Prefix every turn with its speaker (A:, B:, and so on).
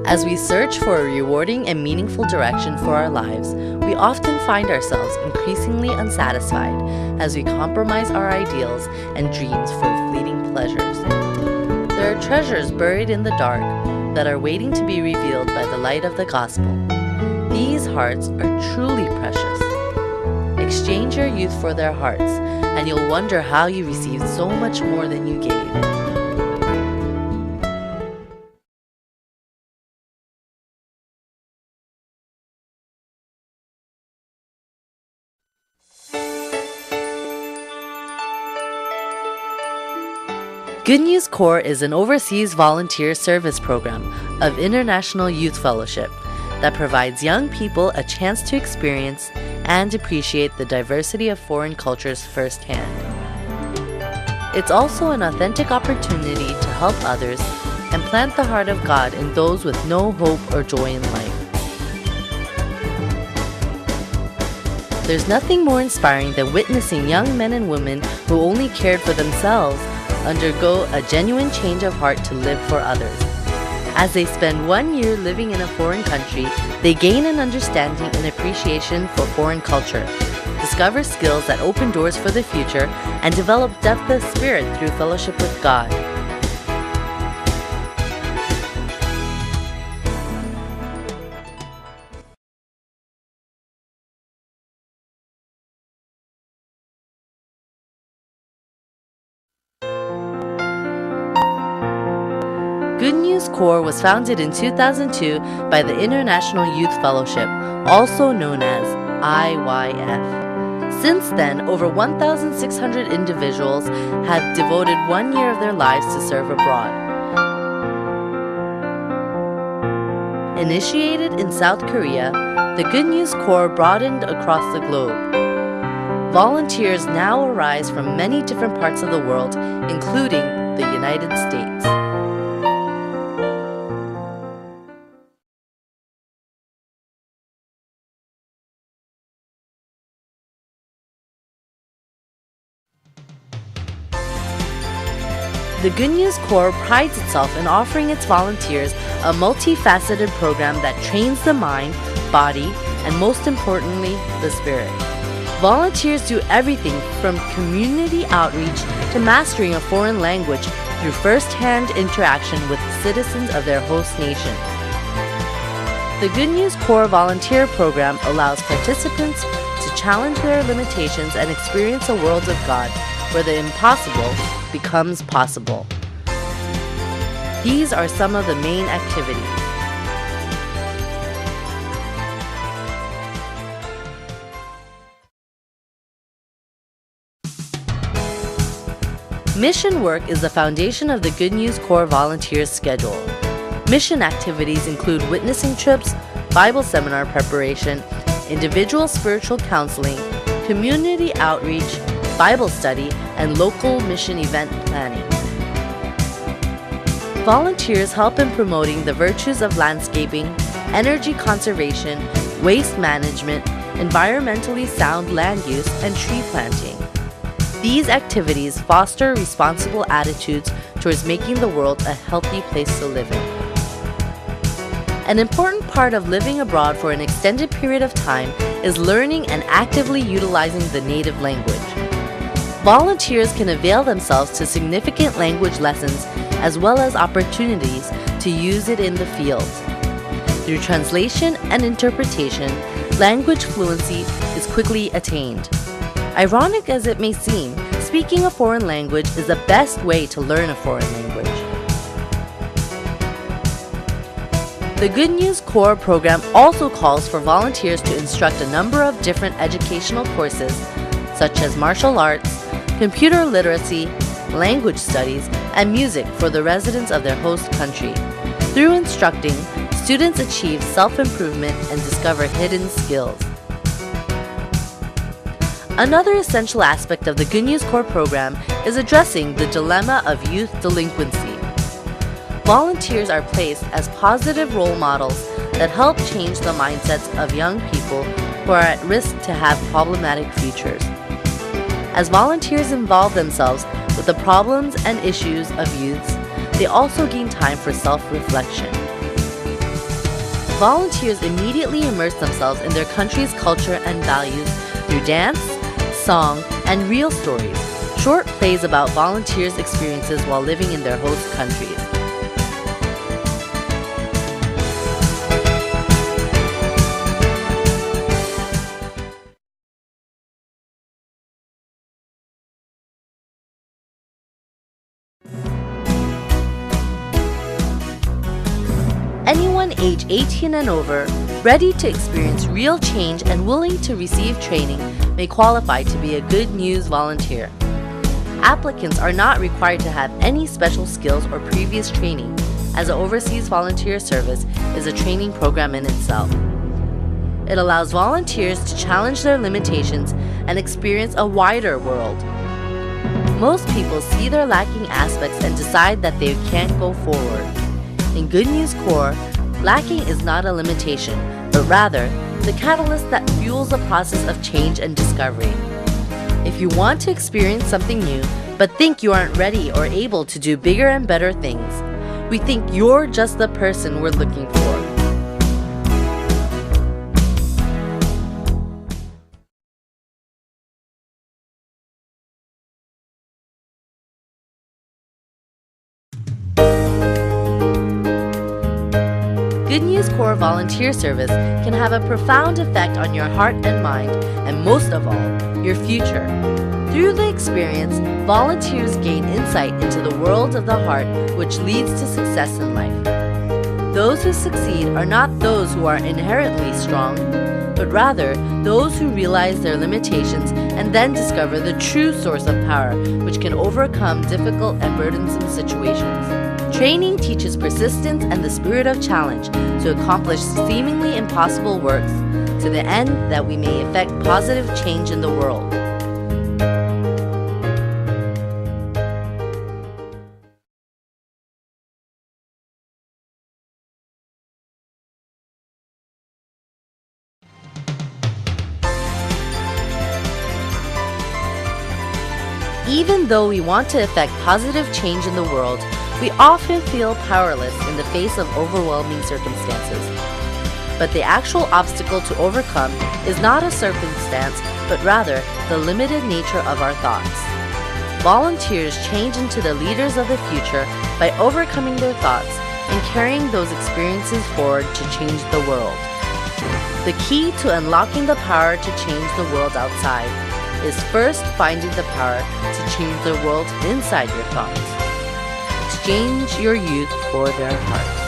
A: As we search for a rewarding and meaningful direction for our lives, we often find ourselves increasingly unsatisfied as we compromise our ideals and dreams for fleeting pleasures. There are treasures buried in the dark that are waiting to be revealed by the light of the gospel. These hearts are truly precious. Exchange your youth for their hearts, and you'll wonder how you received so much more than you gave. Good News Corps is an overseas volunteer service program of International Youth Fellowship that provides young people a chance to experience and appreciate the diversity of foreign cultures firsthand. It's also an authentic opportunity to help others and plant the heart of God in those with no hope or joy in life. There's nothing more inspiring than witnessing young men and women who only cared for themselves undergo a genuine change of heart to live for others. As they spend 1 year living in a foreign country, they gain an understanding and appreciation for foreign culture, discover skills that open doors for the future, and develop depth of spirit through fellowship with God. Good News Corps was founded in 2002 by the International Youth Fellowship, also known as IYF. Since then, over 1,600 individuals have devoted 1 year of their lives to serve abroad. Initiated in South Korea, the Good News Corps broadened across the globe. Volunteers now arise from many different parts of the world, including the United States. The Good News Corps prides itself in offering its volunteers a multifaceted program that trains the mind, body, and most importantly, the spirit. Volunteers do everything from community outreach to mastering a foreign language through first-hand interaction with citizens of their host nation. The Good News Corps volunteer program allows participants to challenge their limitations and experience a world of God where the impossible becomes possible. These are some of the main activities. Mission work is the foundation of the Good News Corps volunteers' schedule. Mission activities include witnessing trips, Bible seminar preparation, individual spiritual counseling, community outreach, Bible study, and local mission event planning. Volunteers help in promoting the virtues of landscaping, energy conservation, waste management, environmentally sound land use, and tree planting. These activities foster responsible attitudes towards making the world a healthy place to live in. An important part of living abroad for an extended period of time is learning and actively utilizing the native language. Volunteers can avail themselves to significant language lessons as well as opportunities to use it in the field. Through translation and interpretation, language fluency is quickly attained. Ironic as it may seem, speaking a foreign language is the best way to learn a foreign language. The Good News Corps program also calls for volunteers to instruct a number of different educational courses such as martial arts, computer literacy, language studies, and music for the residents of their host country. Through instructing, students achieve self-improvement and discover hidden skills. Another essential aspect of the Good News Corps program is addressing the dilemma of youth delinquency. Volunteers are placed as positive role models that help change the mindsets of young people who are at risk to have problematic futures. As volunteers involve themselves with the problems and issues of youths, they also gain time for self-reflection. volunteers immediately immerse themselves in their country's culture and values through dance, song, and real stories, short plays about volunteers' experiences while living in their host countries. Anyone age 18 and over, ready to experience real change and willing to receive training may qualify to be a Good News volunteer. Applicants are not required to have any special skills or previous training, as the Overseas Volunteer Service is a training program in itself. It allows volunteers to challenge their limitations and experience a wider world. Most people see their lacking aspects and decide that they can't go forward. In Good News Corps, lacking is not a limitation, but rather the catalyst that fuels the process of change and discovery. If you want to experience something new, but think you aren't ready or able to do bigger and better things, we think you're just the person we're looking for. Good News Corps Volunteer Service can have a profound effect on your heart and mind, and most of all, your future. Through the experience, volunteers gain insight into the world of the heart, which leads to success in life. Those who succeed are not those who are inherently strong, but rather those who realize their limitations and then discover the true source of power, which can overcome difficult and burdensome situations. Training teaches persistence and the spirit of challenge to accomplish seemingly impossible works to the end that we may effect positive change in the world. Even though we want to effect positive change in the world, we often feel powerless in the face of overwhelming circumstances. But the actual obstacle to overcome is not a circumstance, but rather the limited nature of our thoughts. Volunteers change into the leaders of the future by overcoming their thoughts and carrying those experiences forward to change the world. The key to unlocking the power to change the world outside is first finding the power to change the world inside your thoughts. Exchange your youth for their heart.